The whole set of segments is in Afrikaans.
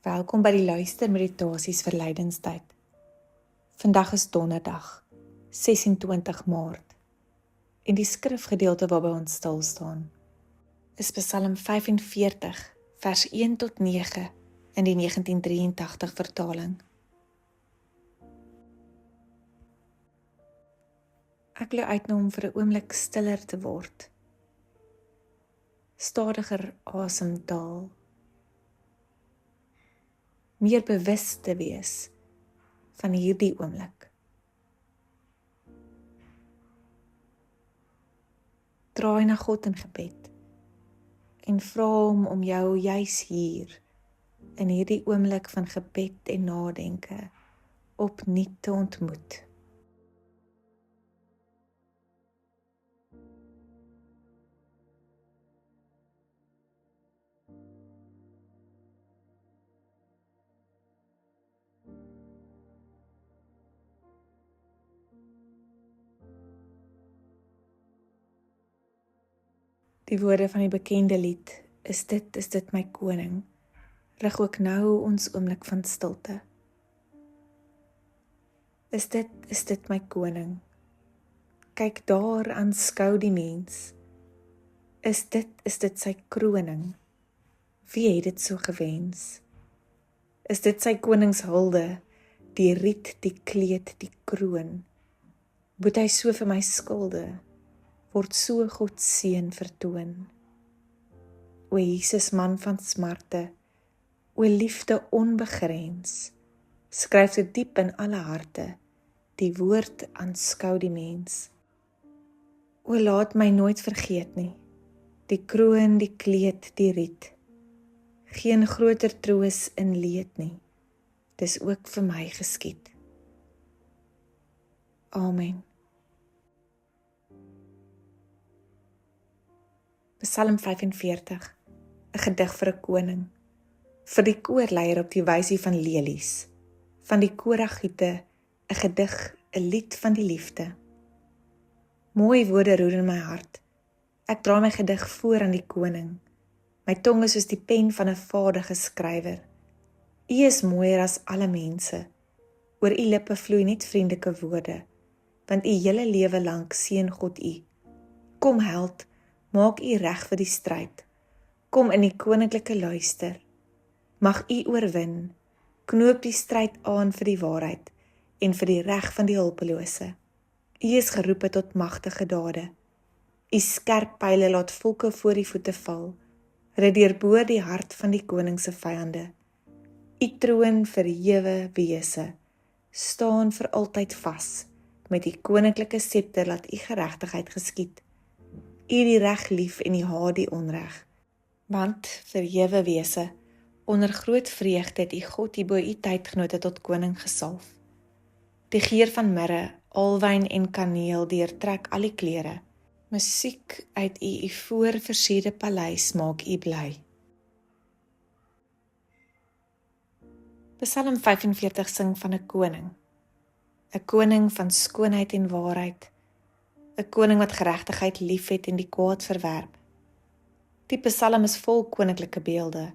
Welkom by die luistermeditasies vir lydenstyd. Vandag is donderdag, 26 Maart, en die skrifgedeelte waarby ons stil staan is Psalm 45, vers 1 tot 9 in die 1983 vertaling. Ek wil uitnooi om vir 'n oomblik stiller te word, stadiger asemhaal, meer bewus te wees van hierdie oomblik. Draai na God in gebed en vra hom om jou juis hier, in hierdie oomblik van gebed en nadenke, opnuut te ontmoet. Die woorde van die bekende lied, is dit my koning, rig ook nou ons oomblik van stilte. Is dit my koning, kyk daar aanskou die mens, is dit sy kroning, wie het dit so gewens? Is dit sy koningshulde, die riet, die kleed, die kroon? Boet hy so vir my skulde, word so God seën vertoon. O Jesus, man van smarte, o liefde onbegrens, skryf dit diep in alle harte, die woord aanskou die mens. O laat my nooit vergeet nie, die kroon, die kleed, die riet, geen groter troos in leed nie, dis ook vir my geskied. Amen. Psalm 45, 'n gedig vir 'n koning, vir die koorleier op die wysie van lelies, van die koragiete, 'n gedig, 'n lied van die liefde. Mooi woorde roer in my hart, ek dra my gedig voor aan die koning, my tong is soos die pen van 'n vaardige skrywer. U is mooier as alle mense, oor u lippe vloei net vriendelike woorde, want u hele lewe lank seën God u. Kom held, maak u reg vir die stryd, kom in die koninklike luister, mag u oorwin, knoop die stryd aan vir die waarheid, en vir die reg van die hulpelose. U is geroepe tot magtige dade, u skerp pyle laat volke voor die voete val, rit deurboor die hart van die koning se vyande. U troon verhewe wese, staan vir altyd vas, met die koninklike scepter laat u geregtigheid geskied. U die reg lief en u haat die onreg, want verhewe wese, onder groot vreugde het u God die bo u tydgenote tot koning gesalf. Die geur van mirre, alwyn en kaneel deurtrek al die klere, musiek uit u voorversierde paleis maak u bly. Psalm 45 sing van 'n koning van skoonheid en waarheid, 'n koning wat geregtigheid liefhet en die kwaad verwerp. Die Psalm is vol koninklike beelde,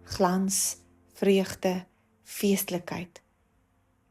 glans, vreugde, feestelikheid.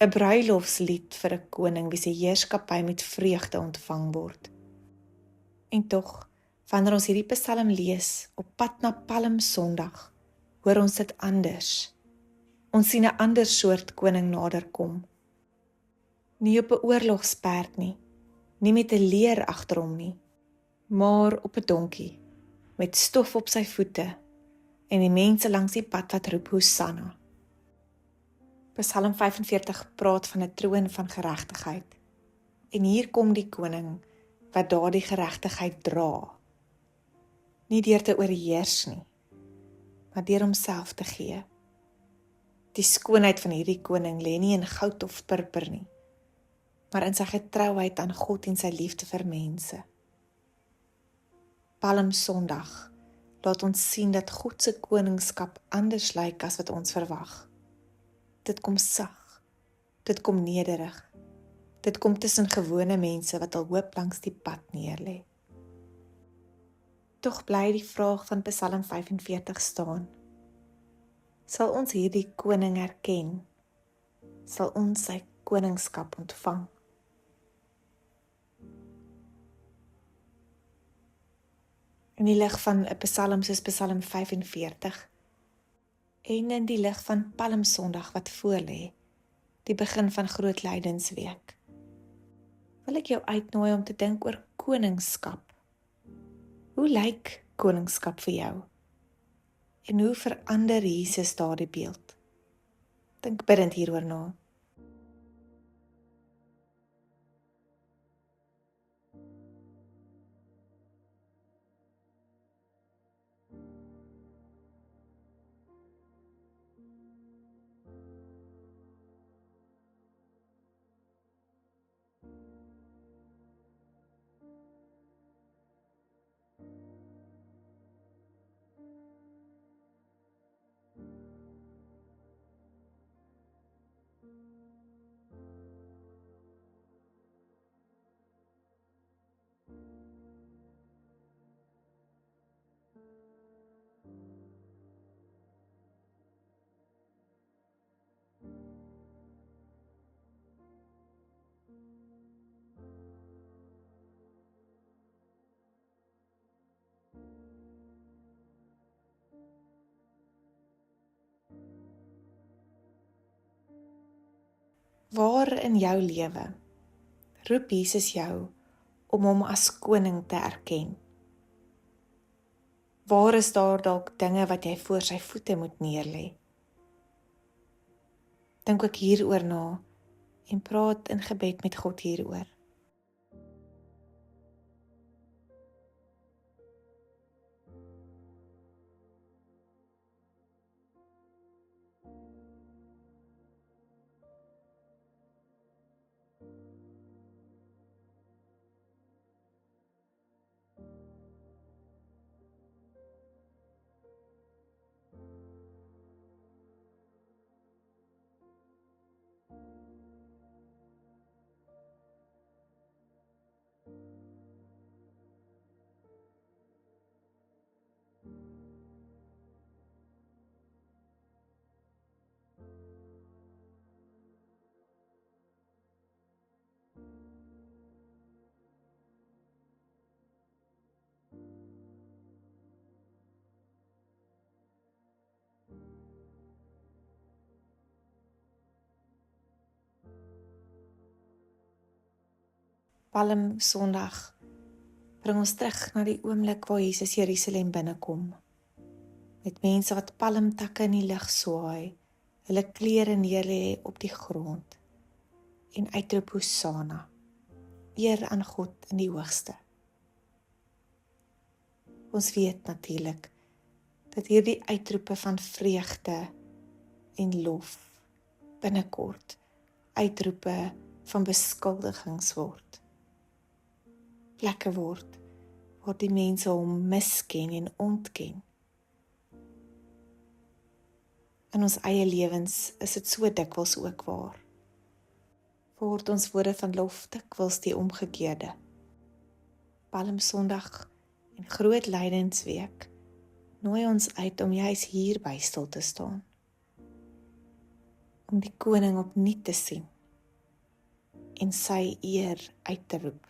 'n bruilofslied vir 'n koning wie se heerskappy met vreugde ontvang word. En tog, wanneer ons hierdie Psalm lees op pad na Palm Sondag, hoor ons dit anders. Ons sien 'n ander soort koning naderkom. Nie op 'n oorlogsperd nie, nie met 'n leer agter hom nie, maar op 'n donkie, met stof op sy voete, en die mense langs die pad wat roep Hosanna. Psalm 45 praat van 'n troon van geregtigheid, en hier kom die koning, wat daardie geregtigheid dra, nie deur te oorheers nie, maar deur homself te gee. Die skoonheid van hierdie koning lê nie in goud of purper nie, maar in sy getrouheid aan God en sy liefde vir mense. Palm Sondag laat ons sien dat God se koningskap anders lyk as wat ons verwag. Dit kom sag, dit kom nederig, dit kom tussen gewone mense wat al hoop langs die pad neerlê. Tog bly die vraag van Psalm 45 staan. sal ons hierdie koning erken, sal ons sy koningskap ontvang. In die lig van 'n psalm soos Psalm 45 en in die lig van Palmsondag wat voorlê, die begin van Groot Lydensweek, wil ek jou uitnooi om te dink oor koningskap. Hoe lyk koningskap vir jou? En hoe verander Jesus daardie beeld? Dink bidtend hieroor na. Waar in jou lewe roep Jesus jou om hom as koning te erken? Waar is daar dalk dinge wat jy voor sy voete moet neerlê? Dink ook hieroor na en praat in gebed met God hieroor. Palmsondag bring ons terug na die oomblik waar Jesus Jerusalem binnekom, met mense wat palmtakke in die lug swaai, hulle klere neerlê op die grond en uitroep Hosanna, eer aan God in die hoogste. Ons weet natuurlik dat hierdie uitroepe van vreugde en lof binnekort uitroepe van beskuldigings word. Plekke word waar die mense hom misken en ontken. In ons eie lewens is dit so dikwels ook waar. Word ons woorde van lof dikwels die omgekeerde. Palmsondag en Groot Lydensweek nooi ons uit om juis hierby stil te staan. Om die koning opnuut te sien en sy eer uit te roep.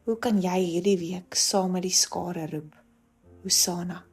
Hoe kan jy hierdie week saam met die skare roep? Hosanna.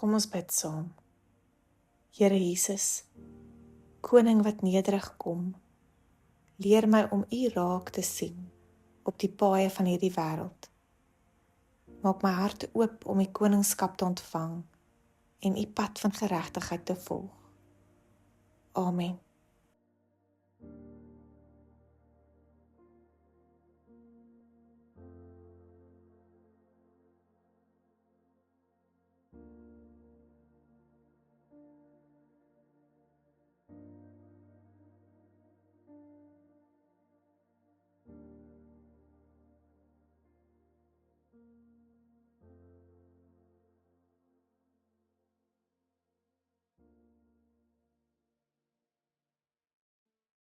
Kom ons bid saam. Here Jesus, Koning wat nederig kom, leer my om U raak te sien op die paaie van hierdie wêreld. Maak my hart oop om U koningskap te ontvang en U pad van geregtigheid te volg. Amen.